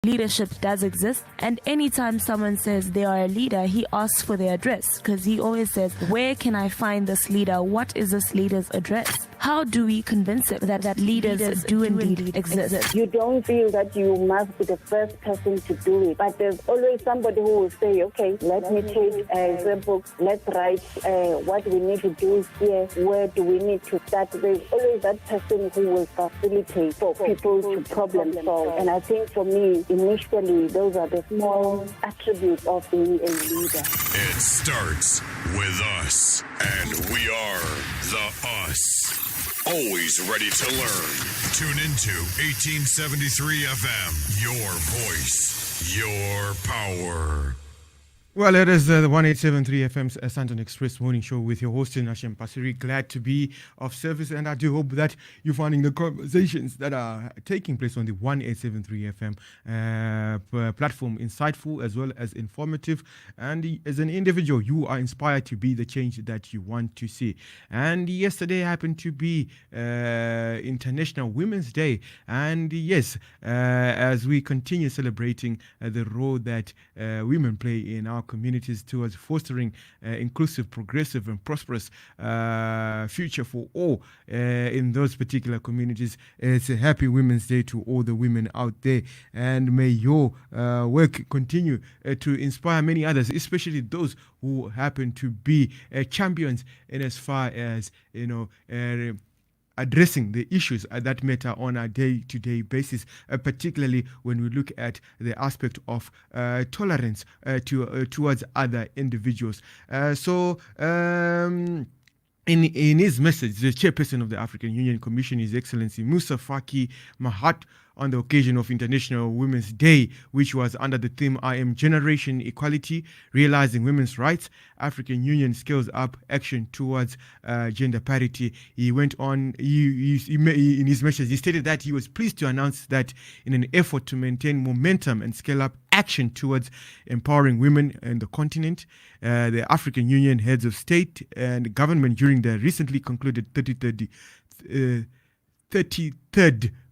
leadership does exist. And anytime someone says they are a leader, he asks for their address because he always says, where can I find this leader? What is this leader's address? How do we convince him that leaders do indeed exist? You don't feel that you must be the first person to do it, but there's always somebody who will say, okay, let me take the book, let's write what we need to do here, where do we need to start. There's always that person who will facilitate for people to problem solve. And I think for me, initially, those are the small attributes of being a leader. It starts with us, and we are the us. Always ready to learn. Tune into 1873 FM, your voice, your power. Well, it is the 1873 FM's Santon Express morning show with your host, Hashem Pasiri. Glad to be of service, and I do hope that you're finding the conversations that are taking place on the 1873 FM platform insightful as well as informative. And as an individual, you are inspired to be the change that you want to see. And yesterday happened to be International Women's Day. And yes, as we continue celebrating the role that women play in our communities towards fostering inclusive, progressive and prosperous future for all in those particular communities. It's a happy Women's Day to all the women out there, and may your work continue to inspire many others, especially those who happen to be champions in as far as, addressing the issues that matter on a day-to-day basis, particularly when we look at the aspect of tolerance towards other individuals. In his message, the chairperson of the African Union Commission, His Excellency Musa Faki Mahat, on the occasion of International Women's Day, which was under the theme I Am Generation Equality, Realizing Women's Rights, African Union Scales Up Action Towards Gender Parity. He went on, in his message, he stated that he was pleased to announce that in an effort to maintain momentum and scale up action towards empowering women in the continent, the African Union heads of state and government during the recently concluded 33rd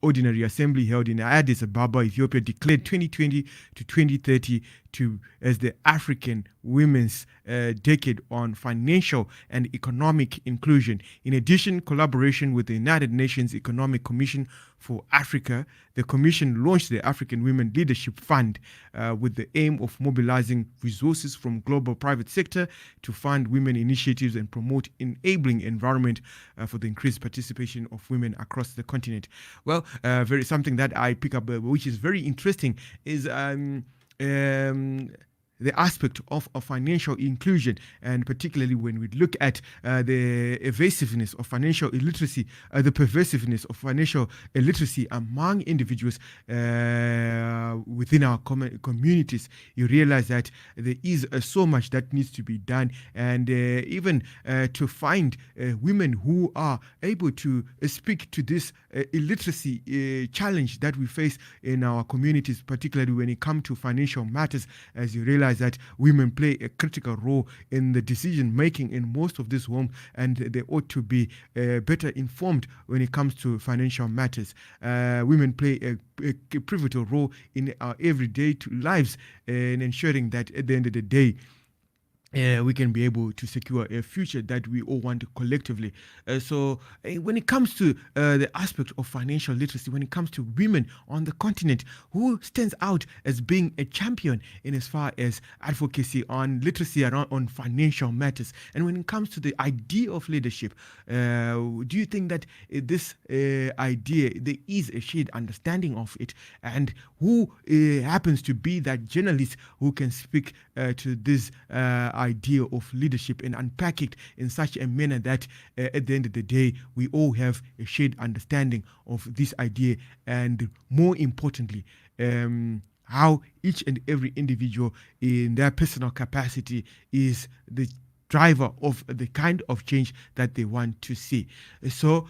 Ordinary Assembly held in Addis Ababa, Ethiopia, declared 2020 to 2030 as the African Women's Decade on Financial and Economic Inclusion. In addition, collaboration with the United Nations Economic Commission for Africa, the Commission launched the African Women Leadership Fund with the aim of mobilizing resources from global private sector to fund women initiatives and promote enabling environment for the increased participation of women across the continent. Well, something that I pick up, which is very interesting, is the aspect of financial inclusion, and particularly when we look at the evasiveness of financial illiteracy, the pervasiveness of financial illiteracy among individuals within our communities, you realize that there is so much that needs to be done, and even to find women who are able to speak to this illiteracy challenge that we face in our communities, particularly when it comes to financial matters, as you realize that women play a critical role in the decision making in most of these homes, and they ought to be better informed when it comes to financial matters. Women play a pivotal role in our everyday lives in ensuring that at the end of the day, we can be able to secure a future that we all want collectively. When it comes to the aspect of financial literacy, when it comes to women on the continent, who stands out as being a champion in as far as advocacy on literacy on financial matters? And when it comes to the idea of leadership, do you think that this idea, there is a shared understanding of it? And who happens to be that journalist who can speak to this idea of leadership and unpack it in such a manner that at the end of the day we all have a shared understanding of this idea, and more importantly, how each and every individual in their personal capacity is the driver of the kind of change that they want to see. So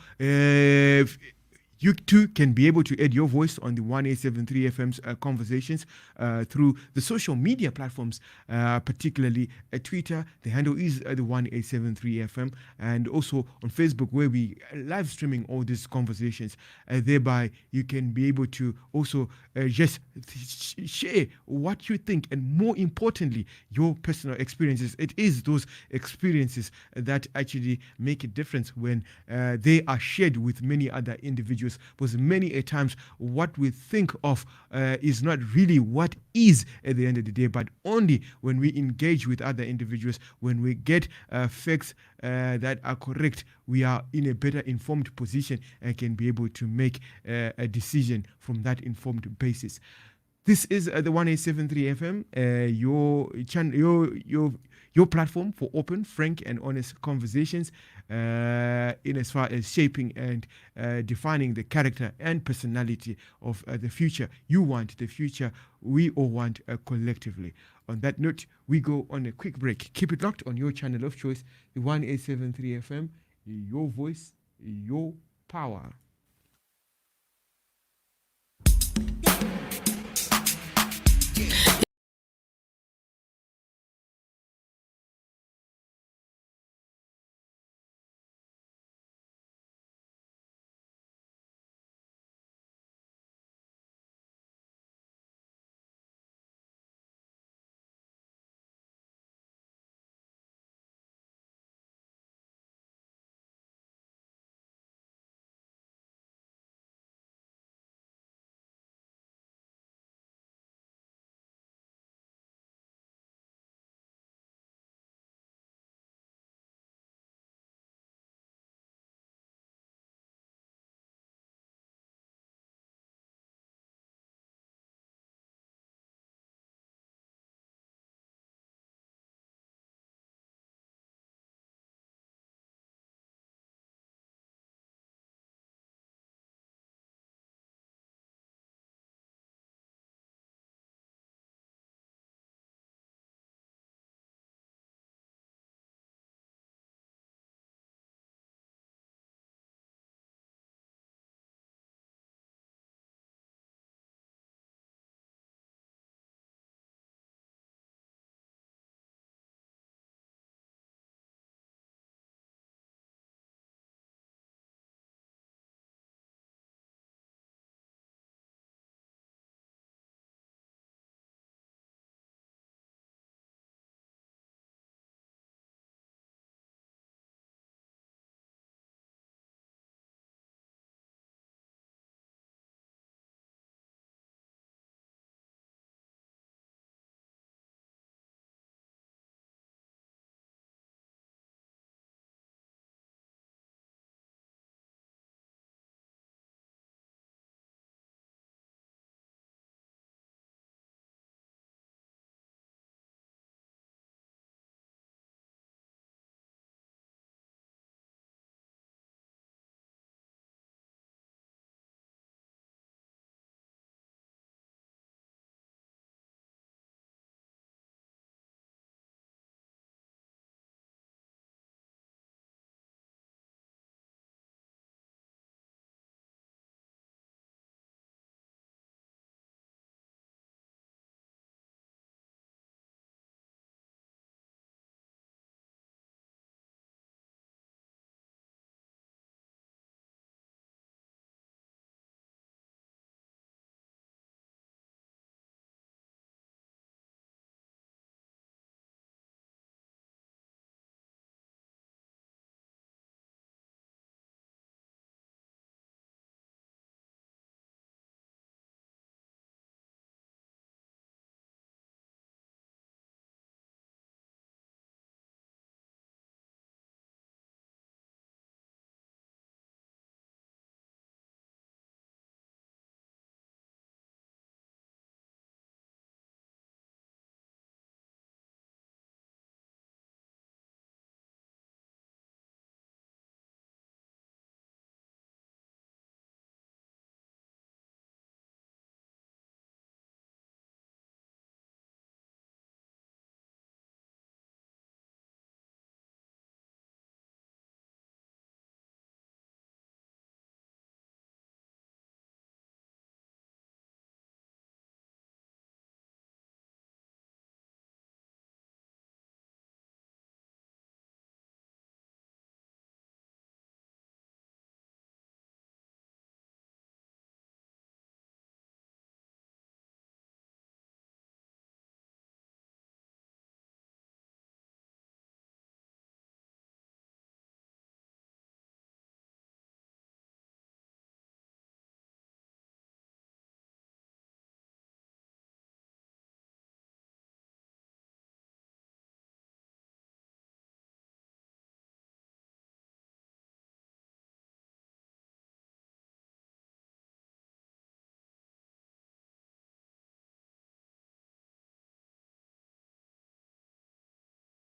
You too can be able to add your voice on the 1873 FM's conversations through the social media platforms, particularly Twitter. The handle is the 1873 FM, and also on Facebook, where we live streaming all these conversations. Thereby, you can be able to also just share what you think, and more importantly, your personal experiences. It is those experiences that actually make a difference when they are shared with many other individuals, because many a times what we think of is not really what is at the end of the day, but only when we engage with other individuals, when we get facts that are correct, we are in a better informed position and can be able to make a decision from that informed basis. This is the 1873 FM, your channel, your platform for open, frank, and honest conversations in as far as shaping and defining the character and personality of the future you want, the future we all want collectively. On that note, we go on a quick break. Keep it locked on your channel of choice, the 1873 FM, your voice, your power.